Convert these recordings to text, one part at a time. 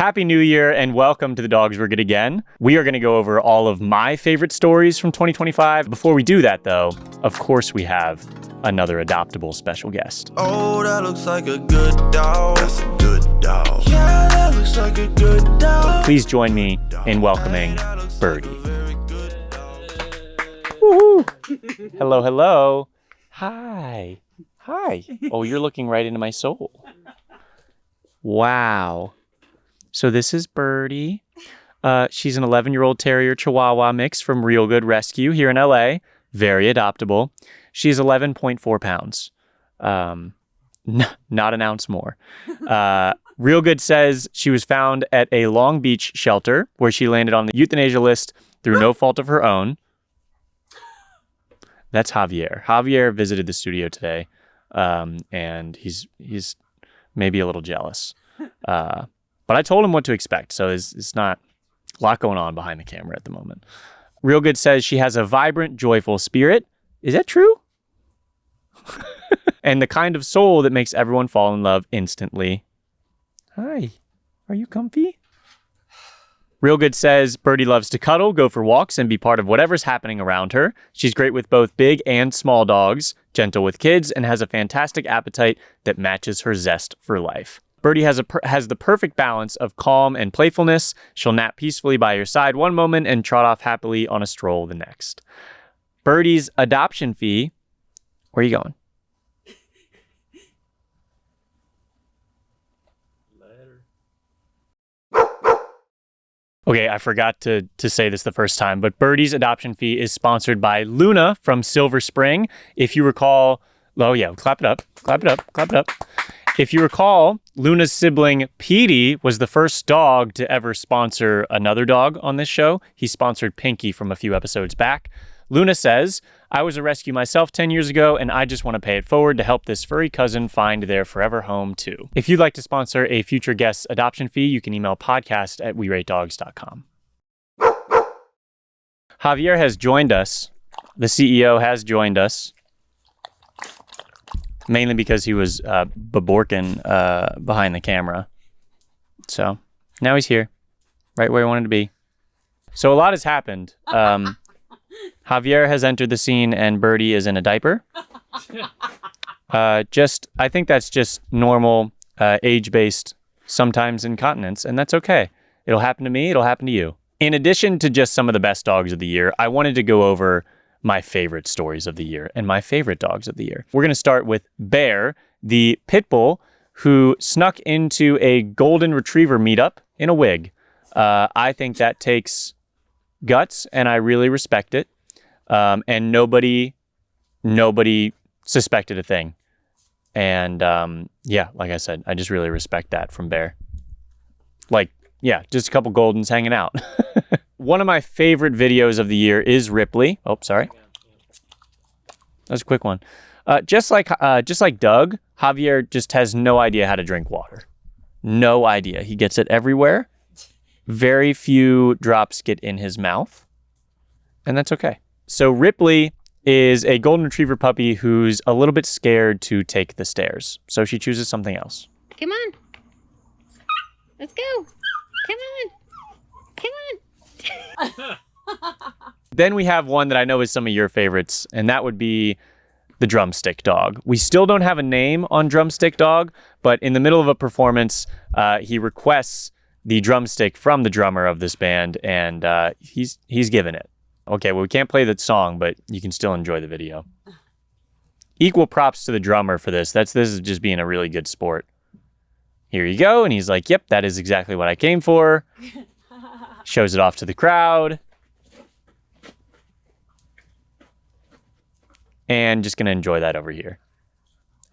Happy New Year and welcome to The Dogs Were Good Again. We are going to go over all of my favorite stories from 2025. Before we do that, though, of course we have another Adoptable special guest. Oh, that looks like a good dog. That's a good dog. Yeah, that looks like a good dog. Please join me in welcoming Birdie. Woohoo! Hello, hello. Hi. Hi. Oh, you're looking right into my soul. Wow. So this is Birdie. She's an 11-year-old terrier chihuahua mix from Real Good Rescue here in LA. Very adoptable. She's 11.4 pounds. Not an ounce more. Real Good says she was found at a Long Beach shelter where she landed on the euthanasia list through no fault of her own. That's Javier. Javier visited the studio today, and he's maybe a little jealous. But I told him what to expect, so it's not a lot going on behind the camera at the moment. Real Good says she has a vibrant, joyful spirit. Is that true? And the kind of soul that makes everyone fall in love instantly. Hi, are you comfy? Real Good says Birdie loves to cuddle, go for walks, and be part of whatever's happening around her. She's great with both big and small dogs, gentle with kids, and has a fantastic appetite that matches her zest for life. Birdie has the perfect balance of calm and playfulness. She'll nap peacefully by your side one moment and trot off happily on a stroll the next. Birdie's adoption fee, where are you going? Okay, I forgot to say this the first time, but Birdie's adoption fee is sponsored by Luna from Silver Spring. If you recall, oh yeah, clap it up, clap it up, clap it up. If you recall, Luna's sibling Petey was the first dog to ever sponsor another dog on this show. He sponsored Pinky from a few episodes back. Luna says, I was a rescue myself 10 years ago, and I just want to pay it forward to help this furry cousin find their forever home, too. If you'd like to sponsor a future guest's adoption fee, you can email podcast@weratedogs.com. Javier has joined us. The CEO has joined us. Mainly because he was baborking behind the camera. So now he's here, right where he wanted to be. So a lot has happened. Javier has entered the scene and Birdie is in a diaper. I think that's just normal age-based, sometimes incontinence, and that's okay. It'll happen to me, it'll happen to you. In addition to just some of the best dogs of the year, I wanted to go over my favorite stories of the year and my favorite dogs of the year. We're going to start with Bear, the pit bull who snuck into a golden retriever meetup in a wig. I think that takes guts and I really respect it. And nobody suspected a thing. And yeah, like I said, I just really respect that from Bear. Like, yeah, just a couple Goldens hanging out. One of my favorite videos of the year is Ripley. Oh, sorry. That was a quick one. Just like Doug, Javier just has no idea how to drink water. No idea. He gets it everywhere. Very few drops get in his mouth. And that's okay. So Ripley is a golden retriever puppy who's a little bit scared to take the stairs. So she chooses something else. Come on. Let's go. Come on. Come on. Then we have one that I know is some of your favorites, and that would be the drumstick dog. We still don't have a name on drumstick dog, but in the middle of a performance, he requests the drumstick from the drummer of this band, and he's given it. Okay, well, we can't play the song, but you can still enjoy the video. Equal props to the drummer for this. This is just being a really good sport. Here you go, and he's like, yep, that is exactly what I came for. Shows it off to the crowd. And just going to enjoy that over here.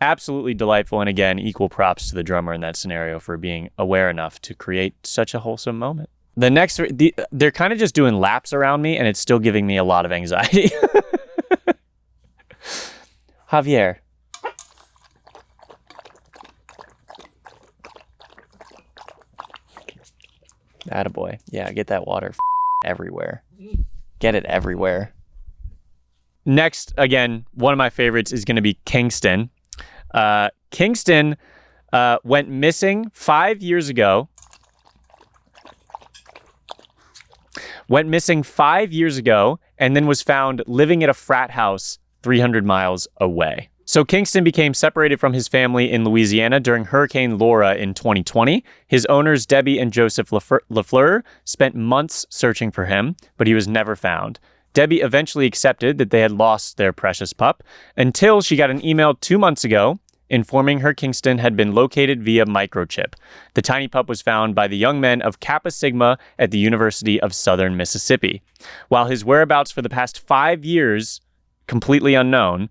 Absolutely delightful. And again, equal props to the drummer in that scenario for being aware enough to create such a wholesome moment. The next, they're kind of just doing laps around me and it's still giving me a lot of anxiety. Javier. Attaboy. Yeah, get that water everywhere. Get it everywhere. Next, again, one of my favorites is going to be Kingston. Kingston went missing 5 years ago went missing 5 years ago and then was found living at a frat house 300 miles away. So Kingston became separated from his family in Louisiana during Hurricane Laura in 2020. His owners, Debbie and Joseph LaFleur, spent months searching for him, but he was never found. Debbie eventually accepted that they had lost their precious pup until she got an email 2 months ago informing her Kingston had been located via microchip. The tiny pup was found by the young men of Kappa Sigma at the University of Southern Mississippi. While his whereabouts for the past 5 years completely unknown,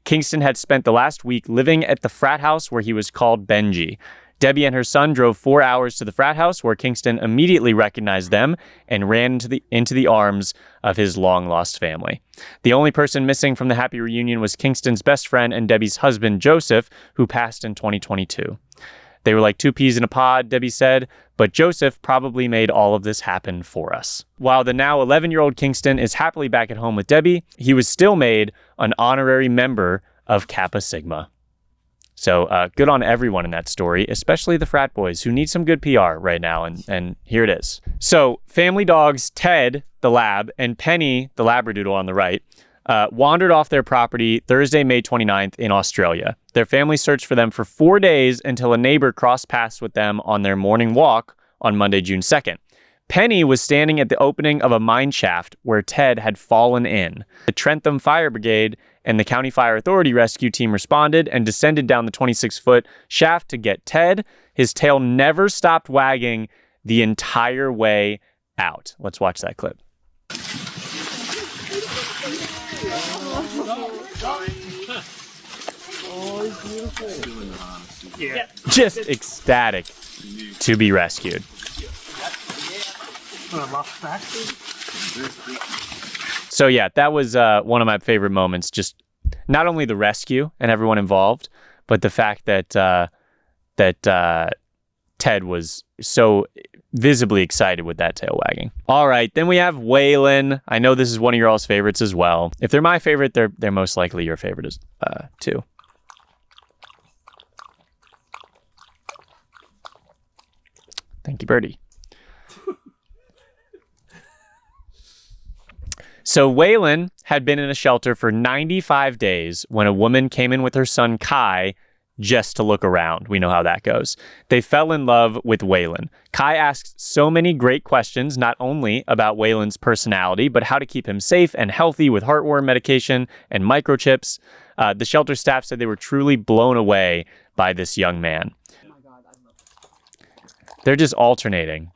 Kingston had spent the last week living at the frat house where he was called Benji. Debbie and her son drove 4 hours to the frat house where Kingston immediately recognized them and ran into the arms of his long-lost family. The only person missing from the happy reunion was Kingston's best friend and Debbie's husband, Joseph, who passed in 2022. They were like two peas in a pod, Debbie said, but Joseph probably made all of this happen for us. While the now 11-year-old Kingston is happily back at home with Debbie, he was still made an honorary member of Kappa Sigma. So good on everyone in that story, especially the frat boys who need some good PR right now. And here it is. So family dogs Ted, the lab, and Penny, the labradoodle on the right, wandered off their property Thursday, May 29th in Australia. Their family searched for them for 4 days until a neighbor crossed paths with them on their morning walk on Monday, June 2nd. Penny was standing at the opening of a mine shaft where Ted had fallen in. The Trentham Fire Brigade and the County Fire Authority rescue team responded and descended down the 26-foot shaft to get Ted. His tail never stopped wagging the entire way out. Let's watch that clip. Just ecstatic to be rescued. So yeah, that was one of my favorite moments. Just not only the rescue and everyone involved, but the fact that Ted was so visibly excited with that tail wagging. All right, then we have Waylon. I know this is one of your all's favorites as well. If they're my favorite, they're most likely your favorite as too. Thank you, Birdie. So Waylon had been in a shelter for 95 days when a woman came in with her son Kai just to look around. We know how that goes. They fell in love with Waylon. Kai asked so many great questions, not only about Waylon's personality, but how to keep him safe and healthy with heartworm medication and microchips. The shelter staff said they were truly blown away by this young man. Oh my God, I love it. They're just alternating.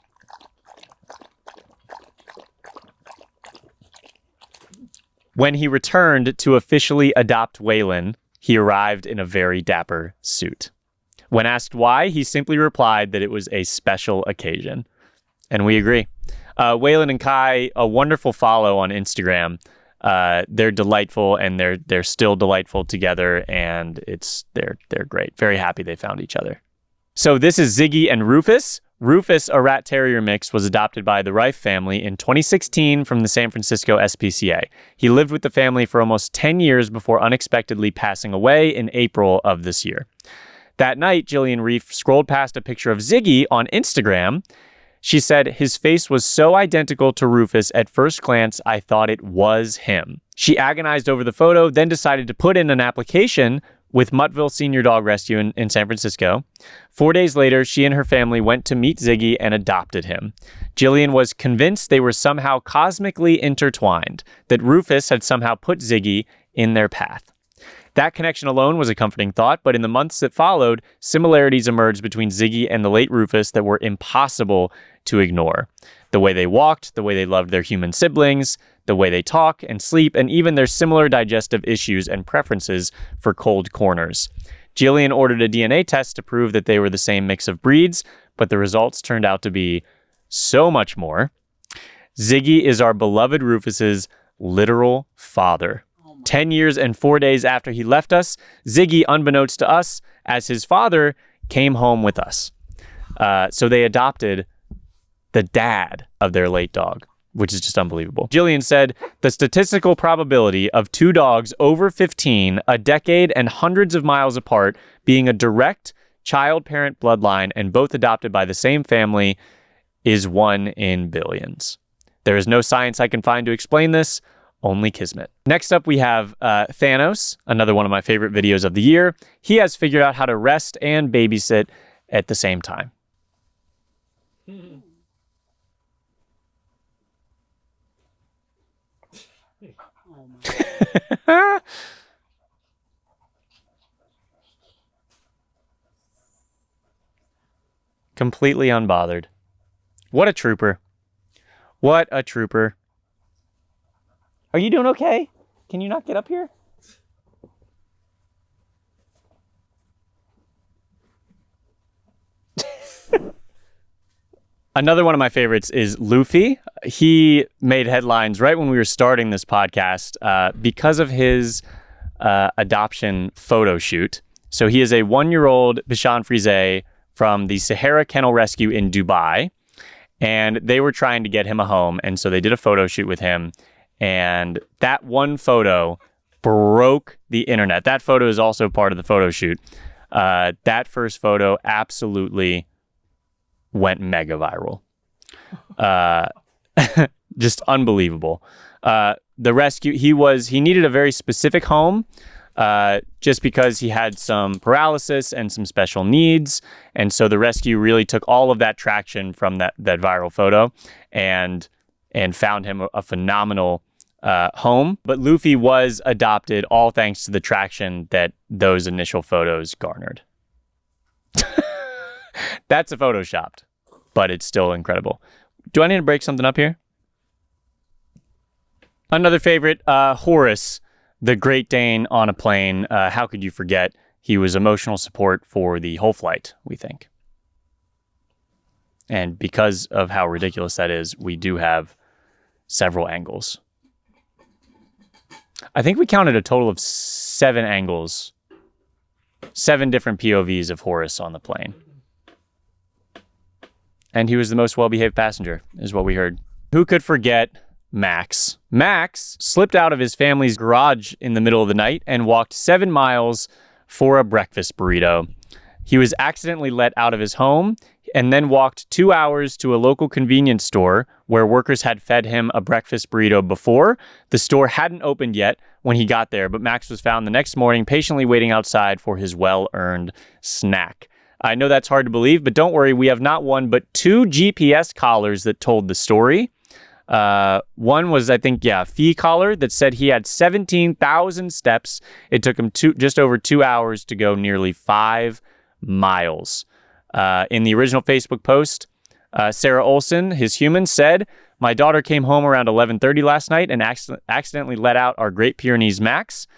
When he returned to officially adopt Waylon, he arrived in a very dapper suit. When asked why, he simply replied that it was a special occasion. And we agree. Waylon and Kai, a wonderful follow on Instagram. They're delightful, and they're still delightful together, and they're great. Very happy they found each other. So this is Ziggy and Rufus. Rufus, a rat terrier mix, was adopted by the Rife family in 2016 from the San Francisco SPCA. He lived with the family for almost 10 years before unexpectedly passing away in April of this year. That night, Jillian Reef scrolled past a picture of Ziggy on Instagram. She said, "His face was so identical to Rufus at first glance, I thought it was him." She agonized over the photo, then decided to put in an application with Muttville Senior Dog Rescue in San Francisco. 4 days later, she and her family went to meet Ziggy and adopted him. Jillian was convinced they were somehow cosmically intertwined, that Rufus had somehow put Ziggy in their path. That connection alone was a comforting thought, but in the months that followed, similarities emerged between Ziggy and the late Rufus that were impossible to ignore. The way they walked, the way they loved their human siblings, the way they talk and sleep, and even their similar digestive issues and preferences for cold corners. Jillian ordered a DNA test to prove that they were the same mix of breeds, but the results turned out to be so much more. Ziggy is our beloved Rufus's literal father. 10 years and 4 days after he left us, Ziggy, unbeknownst to us, as his father, came home with us. So they adopted the dad of their late dog, which is just unbelievable. Jillian said, "The statistical probability of two dogs over 15, a decade and hundreds of miles apart, being a direct child-parent bloodline and both adopted by the same family is 1 in billions." There is no science I can find to explain this, only kismet. Next up, we have Thanos, another one of my favorite videos of the year. He has figured out how to rest and babysit at the same time. Completely unbothered. What a trooper. What a trooper. Are you doing okay? Can you not get up here? Another one of my favorites is Lufy. He made headlines right when we were starting this podcast because of his adoption photo shoot. So he is a 1-year-old Bichon Frise from the Sahara Kennel Rescue in Dubai. And they were trying to get him a home. And so they did a photo shoot with him. And that one photo broke the internet. That photo is also part of the photo shoot. That first photo absolutely went mega viral. Just unbelievable. The rescue, he needed a very specific home just because he had some paralysis and some special needs. And so the rescue really took all of that traction from that viral photo and found him a phenomenal home. But Lufy was adopted all thanks to the traction that those initial photos garnered. That's a photoshopped, but it's still incredible. Do I need to break something up here? Another favorite, Horus, the Great Dane on a plane. How could you forget? He was emotional support for the whole flight, we think. And because of how ridiculous that is, we do have several angles. I think we counted a total of 7 angles, 7 different POVs of Horus on the plane. And he was the most well-behaved passenger, is what we heard. Who could forget Max? Max slipped out of his family's garage in the middle of the night and walked 7 miles for a breakfast burrito. He was accidentally let out of his home and then walked 2 hours to a local convenience store where workers had fed him a breakfast burrito before. The store hadn't opened yet when he got there, but Max was found the next morning patiently waiting outside for his well-earned snack. I know that's hard to believe, but don't worry, we have not one but 2 GPS collars that told the story. One was, I think, a Fee collar that said he had 17,000 steps. It took him just over 2 hours to go nearly 5 miles. In the original Facebook post, Sarah Olson, his human, said, "My daughter came home around 11:30 last night and accidentally let out our Great Pyrenees Max.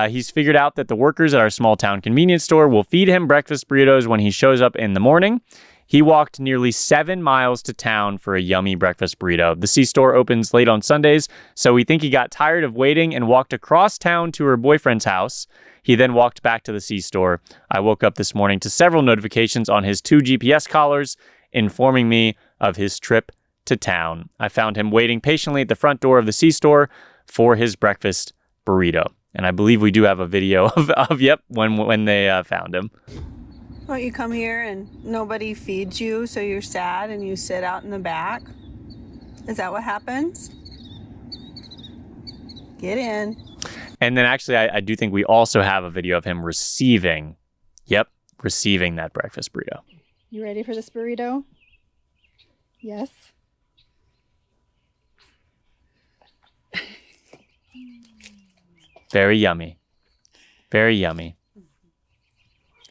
He's figured out that the workers at our small town convenience store will feed him breakfast burritos when he shows up in the morning. He walked nearly 7 miles to town for a yummy breakfast burrito. The C-store opens late on Sundays, so we think he got tired of waiting and walked across town to her boyfriend's house. He then walked back to the C-store. I woke up this morning to several notifications on his 2 GPS collars informing me of his trip to town. I found him waiting patiently at the front door of the C-store for his breakfast burrito." And I believe we do have a video of when they found him. Don't you come here and nobody feeds you, so you're sad and you sit out in the back? Is that what happens? Get in. And then actually, I do think we also have a video of him receiving that breakfast burrito. You ready for this burrito? Yes. Very yummy. Very yummy.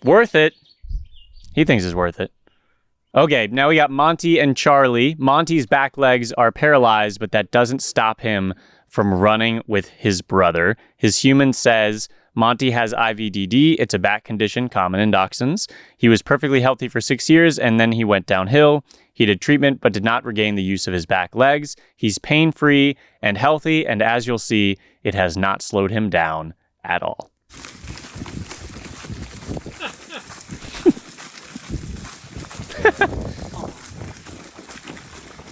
Worth it. He thinks it's worth it. Okay, now we got Monty and Charlie. Monty's back legs are paralyzed, but that doesn't stop him from running with his brother. His human says Monty has IVDD. It's a back condition common in dachshunds. He was perfectly healthy for 6 years, and then he went downhill. He did treatment, but did not regain the use of his back legs. He's pain-free and healthy, and as you'll see, it has not slowed him down at all.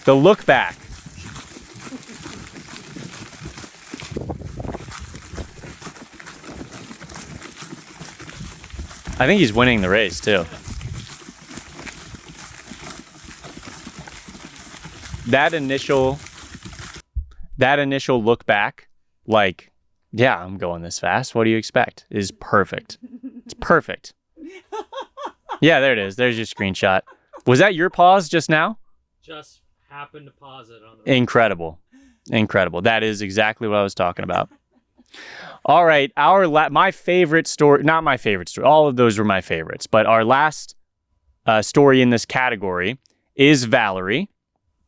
The look back. I think he's winning the race too. That initial that initial look back, like, yeah, I'm going this fast. What do you expect? Is perfect. It's perfect. Yeah, there it is. There's your screenshot. Was that your pause just now? Just happened to pause it on the Incredible. Incredible. That is exactly what I was talking about. All right. My favorite story, not my favorite story. All of those were my favorites. But our last story in this category is Valerie.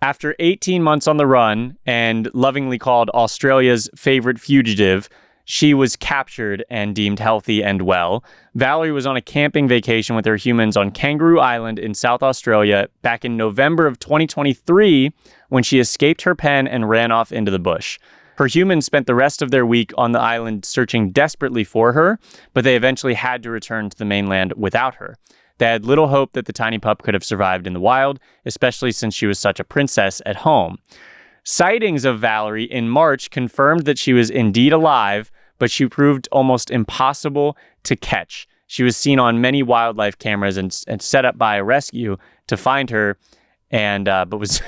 After 18 months on the run and lovingly called Australia's favorite fugitive, she was captured and deemed healthy and well. Valerie was on a camping vacation with her humans on Kangaroo Island in South Australia back in November of 2023 when she escaped her pen and ran off into the bush. Her humans spent the rest of their week on the island searching desperately for her, but they eventually had to return to the mainland without her. They had little hope that the tiny pup could have survived in the wild, especially since she was such a princess at home. Sightings of Valerie in March confirmed that she was indeed alive, but she proved almost impossible to catch. She was seen on many wildlife cameras and set up by a rescue to find her, but was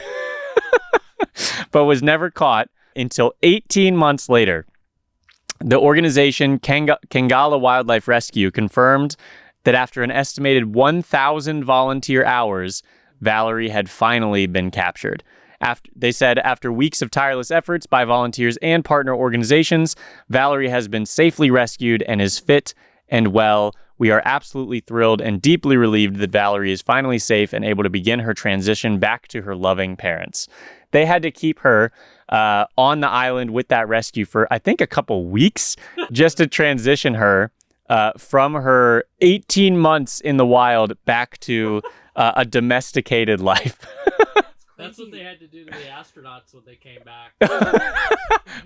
but was never caught until 18 months later. The organization Kangala Wildlife Rescue confirmed that after an estimated 1,000 volunteer hours, Valerie had finally been captured. They said after weeks of tireless efforts by volunteers and partner organizations, Valerie has been safely rescued and is fit and well. We are absolutely thrilled and deeply relieved that Valerie is finally safe and able to begin her transition back to her loving parents. They had to keep her on the island with that rescue for, I think, a couple weeks just to transition her from her 18 months in the wild back to a domesticated life. That's what they had to do to the astronauts when they came back.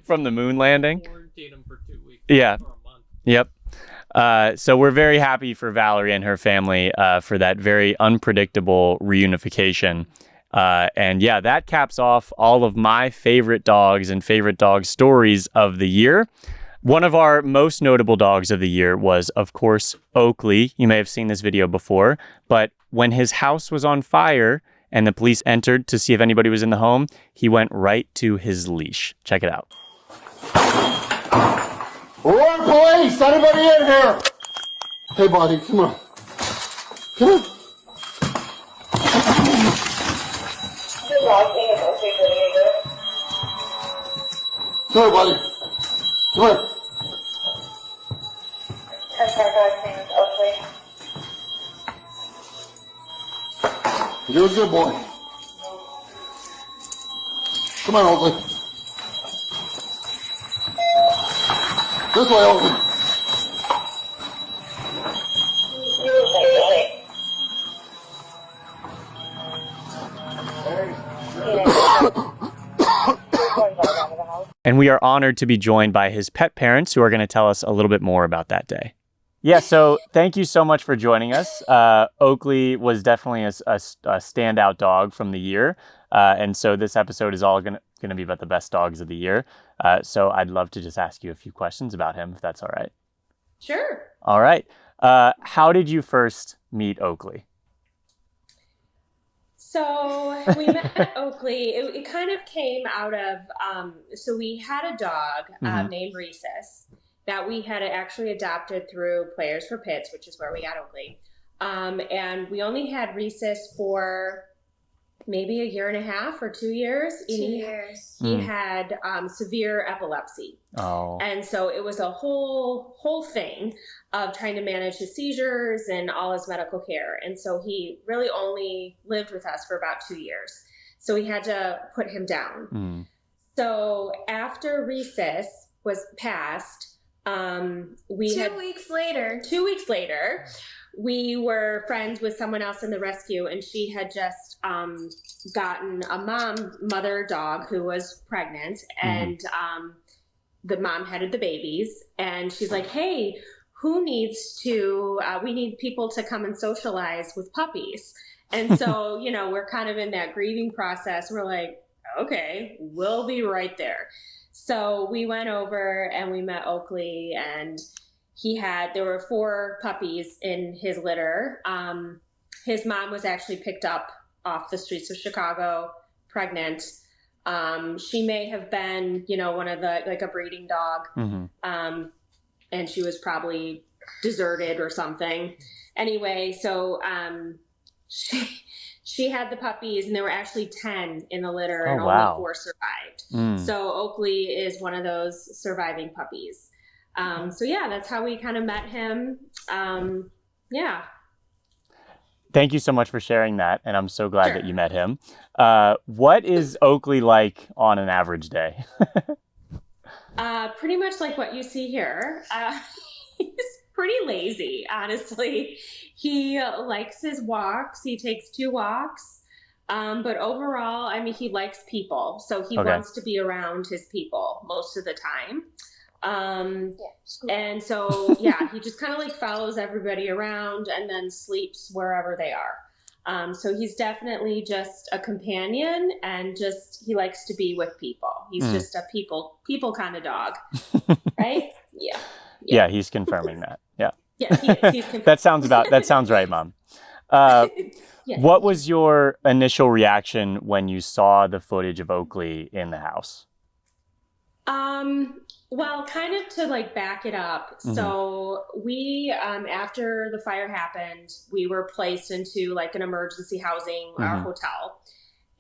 From the moon landing? Quarantine them for 2 weeks. Yeah. For a month. Yep. So we're very happy for Valerie and her family for that very unpredictable reunification. And yeah, that caps off all of my favorite dogs and favorite dog stories of the year. One of our most notable dogs of the year was, of course, Oakley. You may have seen this video before, but when his house was on fire and the police entered to see if anybody was in the home, he went right to his leash. Check it out. Roar police! Anybody in here? Hey, buddy, come on. Come on. Sorry, buddy. Come here. You're a good boy. Come on, Oakley. This way, Oakley. And we are honored to be joined by his pet parents who are going to tell us a little bit more about that day. Yeah, so thank you so much for joining us. Oakley was definitely a standout dog from the year. And so this episode is all going to be about the best dogs of the year. So I'd love to just ask you a few questions about him, if that's all right. Sure. All right. How did you first meet Oakley? So we met Oakley. It kind of came out of, so we had a dog named Rufus that we had actually adopted through Players for Pets, which is where we got Oakley. And we only had Rufus for maybe a year and a half or 2 years. 2 years. He had severe epilepsy. Oh. And so it was a whole thing of trying to manage his seizures and all his medical care. And so he really only lived with us for about 2 years. So we had to put him down. So after Rufus was passed, 2 weeks later, we were friends with someone else in the rescue, and she had just gotten a mother dog who was pregnant, and the mom headed the babies, and she's like, hey, who needs to, we need people to come and socialize with puppies. And so, you know, we're kind of in that grieving process. We're like, okay, we'll be right there. So we went over and we met Oakley, and there were 4 puppies in his litter. His mom was actually picked up off the streets of Chicago, pregnant. She may have been, one of the, like a breeding dog. And she was probably deserted or something. Anyway, so she had the puppies, and there were actually 10 in the litter, and only 4 survived. So Oakley is one of those surviving puppies. So yeah, that's how we kind of met him. Yeah. Thank you so much for sharing that, and I'm so glad that you met him. What is Oakley like on an average day? Pretty much like what you see here. He's pretty lazy, honestly. He likes his walks. He takes 2 walks. But overall, I mean, he likes people. So he wants to be around his people most of the time. And so, yeah, he just kind of like follows everybody around and then sleeps wherever they are. So he's definitely just a companion, and just, he likes to be with people. He's just a people kind of dog, right? Yeah, he's confirming that. Yeah. Yeah, he's confirming. That sounds right, Mom. What was your initial reaction when you saw the footage of Oakley in the house? Well, kind of to like back it up. So we, after the fire happened, we were placed into like an emergency housing, our hotel.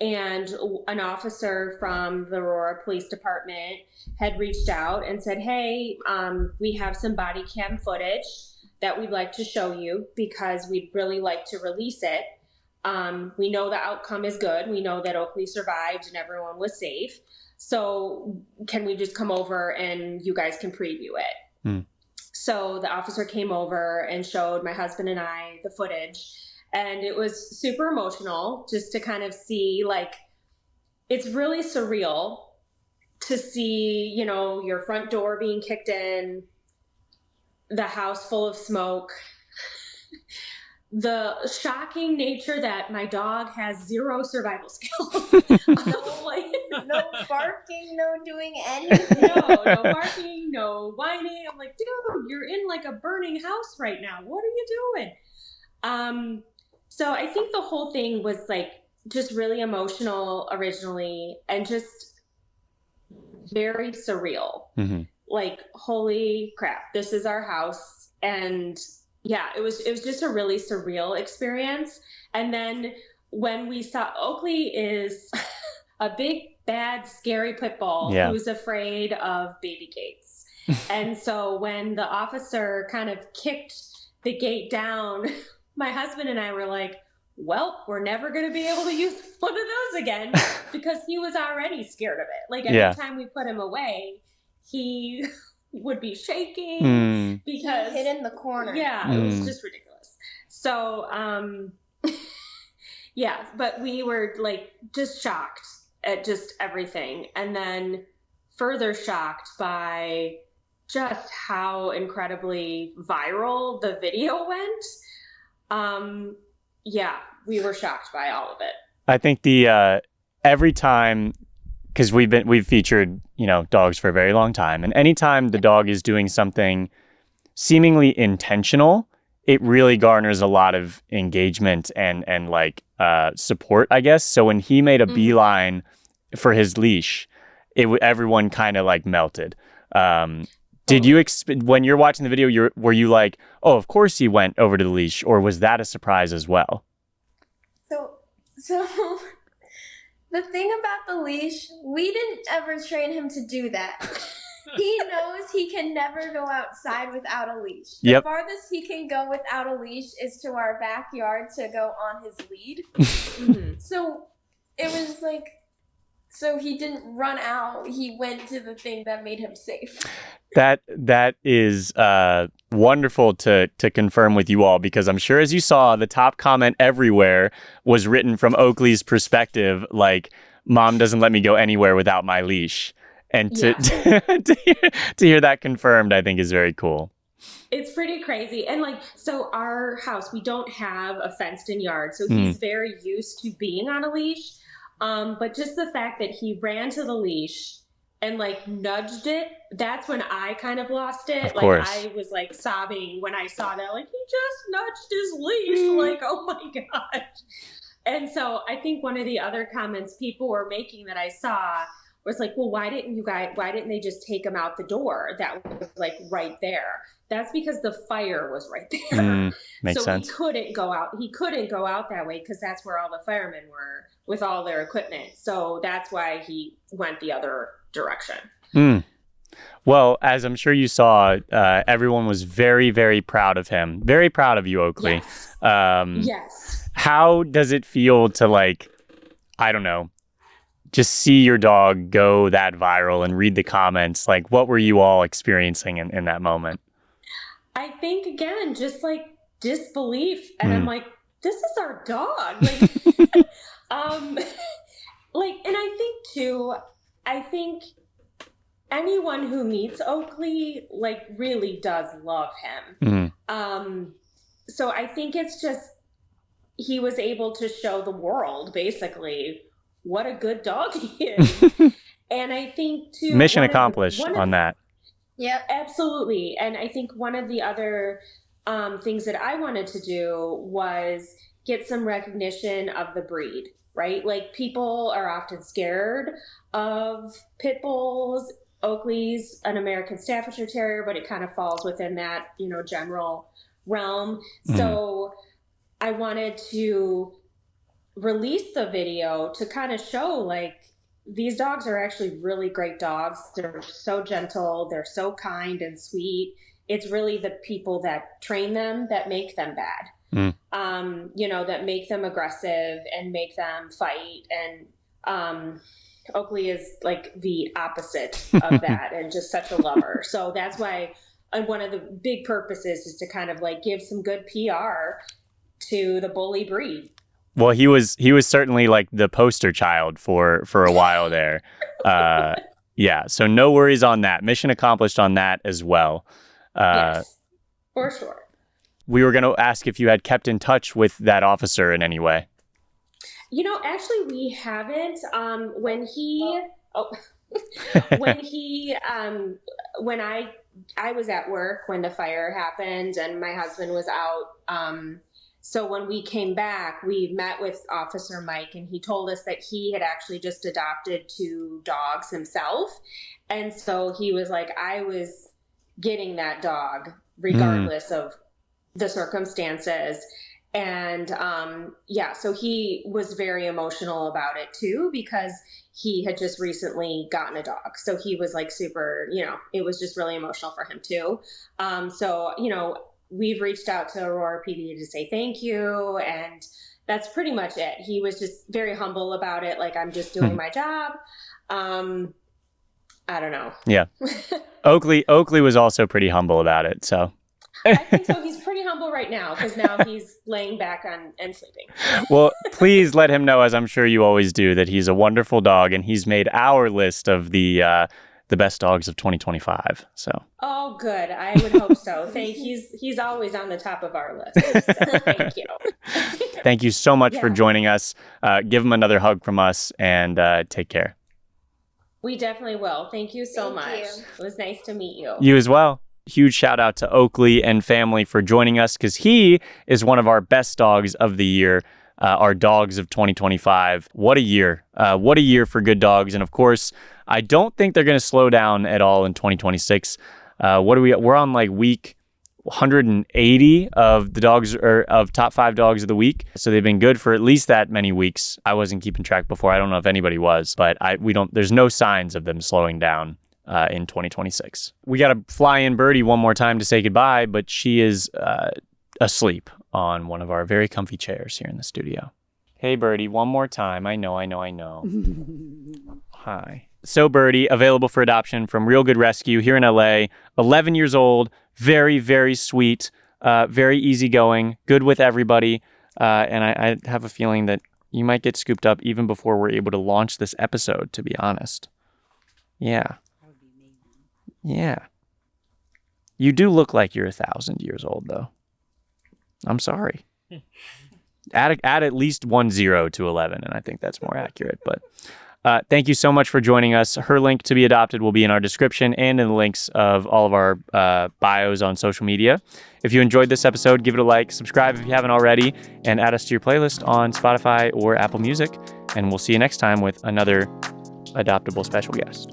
And an officer from the Aurora Police Department had reached out and said, hey, we have some body cam footage that we'd like to show you because we'd really like to release it. We know the outcome is good. We know that Oakley survived and everyone was safe. So can we just come over and you guys can preview it? So the officer came over and showed my husband and I the footage. And it was super emotional just to kind of see, like, it's really surreal to see, your front door being kicked in, the house full of smoke, the shocking nature that my dog has 0 survival skills. No barking, no doing anything. No barking, no whining. I'm like, dude, you're in like a burning house right now. What are you doing? So I think the whole thing was like just really emotional originally, and just very surreal. Like, holy crap, this is our house. And yeah, it was just a really surreal experience. And then when we saw, Oakley is a big, bad, scary pit bull who's afraid of baby gates. And so when the officer kind of kicked the gate down, my husband and I were like, well, we're never going to be able to use one of those again, because he was already scared of it. Like, every time we put him away, he would be shaking because he hid in the corner. Yeah, it was just ridiculous. So, yeah, but we were like just shocked at just everything. And then further shocked by just how incredibly viral the video went. Yeah, we were shocked by all of it. I think the every time, because we've featured dogs for a very long time, and anytime the dog is doing something seemingly intentional, it really garners a lot of engagement and like support, I guess. So when he made a beeline for his leash, everyone kind of like melted. Did you when you're watching the video, were you like, oh, of course he went over to the leash, or was that a surprise as well? So the thing about the leash, we didn't ever train him to do that. He knows he can never go outside without a leash. The farthest he can go without a leash is to our backyard to go on his lead. So it was like, so he didn't run out. He went to the thing that made him safe. That is wonderful to confirm with you all, because I'm sure, as you saw, the top comment everywhere was written from Oakley's perspective, like, Mom doesn't let me go anywhere without my leash. And to hear that confirmed, I think is very cool. It's pretty crazy. And like, so our house, we don't have a fenced in yard. So he's very used to being on a leash. But just the fact that he ran to the leash and like nudged it, that's when I kind of lost it. Of course. I was like sobbing when I saw that, like, he just nudged his leash. Like, oh my gosh. And so I think one of the other comments people were making that I saw was like, well, why didn't they just take him out the door? That was like right there. That's because the fire was right there. Makes sense. He couldn't go out that way because that's where all the firemen were with all their equipment. So that's why he went the other direction. Well, as I'm sure you saw, everyone was very, very proud of him. Very proud of you, Oakley. Yes. Yes. How does it feel to, like, I don't know, just see your dog go that viral and read the comments? Like, what were you all experiencing in that moment? I think, again, just like disbelief. And I'm like, this is our dog. Like, and I think too, anyone who meets Oakley, like, really does love him. So I think it's just, he was able to show the world basically what a good dog he is. And I think too, mission accomplished on that. Yeah, absolutely. And I think one of the other things that I wanted to do was get some recognition of the breed, right? Like, people are often scared of pit bulls. Oakley's an American Staffordshire Terrier, but it kind of falls within that, general realm. So I wanted to release the video to kind of show, like, these dogs are actually really great dogs. They're so gentle. They're so kind and sweet. It's really the people that train them that make them bad, that make them aggressive and make them fight. And Oakley is like the opposite of that and just such a lover. So that's why one of the big purposes is to kind of like give some good PR to the bully breed. Well, he was certainly like the poster child for a while there. Yeah, so no worries on that. Mission accomplished on that as well. Yes, for sure. We were going to ask if you had kept in touch with that officer in any way. Actually, we haven't. When I was at work when the fire happened and my husband was out. So when we came back, we met with Officer Mike, and he told us that he had actually just adopted 2 dogs himself. And so he was like, I was getting that dog regardless of the circumstances. And so he was very emotional about it too, because he had just recently gotten a dog. So he was like super, it was just really emotional for him too. We've reached out to Aurora PD to say thank you, and that's pretty much it. He was just very humble about it. Like, I'm just doing my job. I don't know. Yeah. Oakley was also pretty humble about it. So I think so. He's pretty humble right now because now he's laying back and sleeping. Well, please let him know, as I'm sure you always do, that he's a wonderful dog, and he's made our list of the best dogs of 2025. So. Oh, good. I would hope so. He's always on the top of our list. So thank you. Thank you so much for joining us. Give him another hug from us, and take care. We definitely will. Thank you so much. It was nice to meet you. You as well. Huge shout out to Oakley and family for joining us, because he is one of our best dogs of the year. Our dogs of 2025. What a year. What a year for good dogs. And of course, I don't think they're going to slow down at all in 2026. We're on like week 180 of the dogs, or of top 5 dogs of the week. So they've been good for at least that many weeks. I wasn't keeping track before. I don't know if anybody was, but there's no signs of them slowing down in 2026. We got to fly in Birdie one more time to say goodbye, but she is asleep on one of our very comfy chairs here in the studio. Hey, Birdie, one more time. I know. Hi. So Birdie, available for adoption from Real Good Rescue here in LA, 11 years old, very, very sweet, very easygoing, good with everybody. And I have a feeling that you might get scooped up even before we're able to launch this episode, to be honest. Yeah. Yeah. You do look like you're 1,000 years old, though. I'm sorry. Add at least 1 0 to 11, and I think that's more accurate. But Thank you so much for joining us. Her link to be adopted will be in our description and in the links of all of our bios on social media. If you enjoyed this episode, give it a like, subscribe if you haven't already, and add us to your playlist on Spotify or Apple Music. And we'll see you next time with another Adoptable special guest.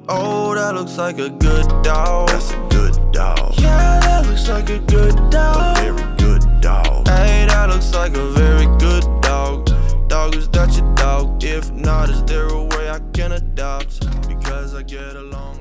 Oh, that looks like a good dog. That's a good dog. Yeah, that looks like a good dog. A very good dog. Hey, that looks like a very good dog. Dog, is that your dog? If not, is there a way I can adopt? Because I get along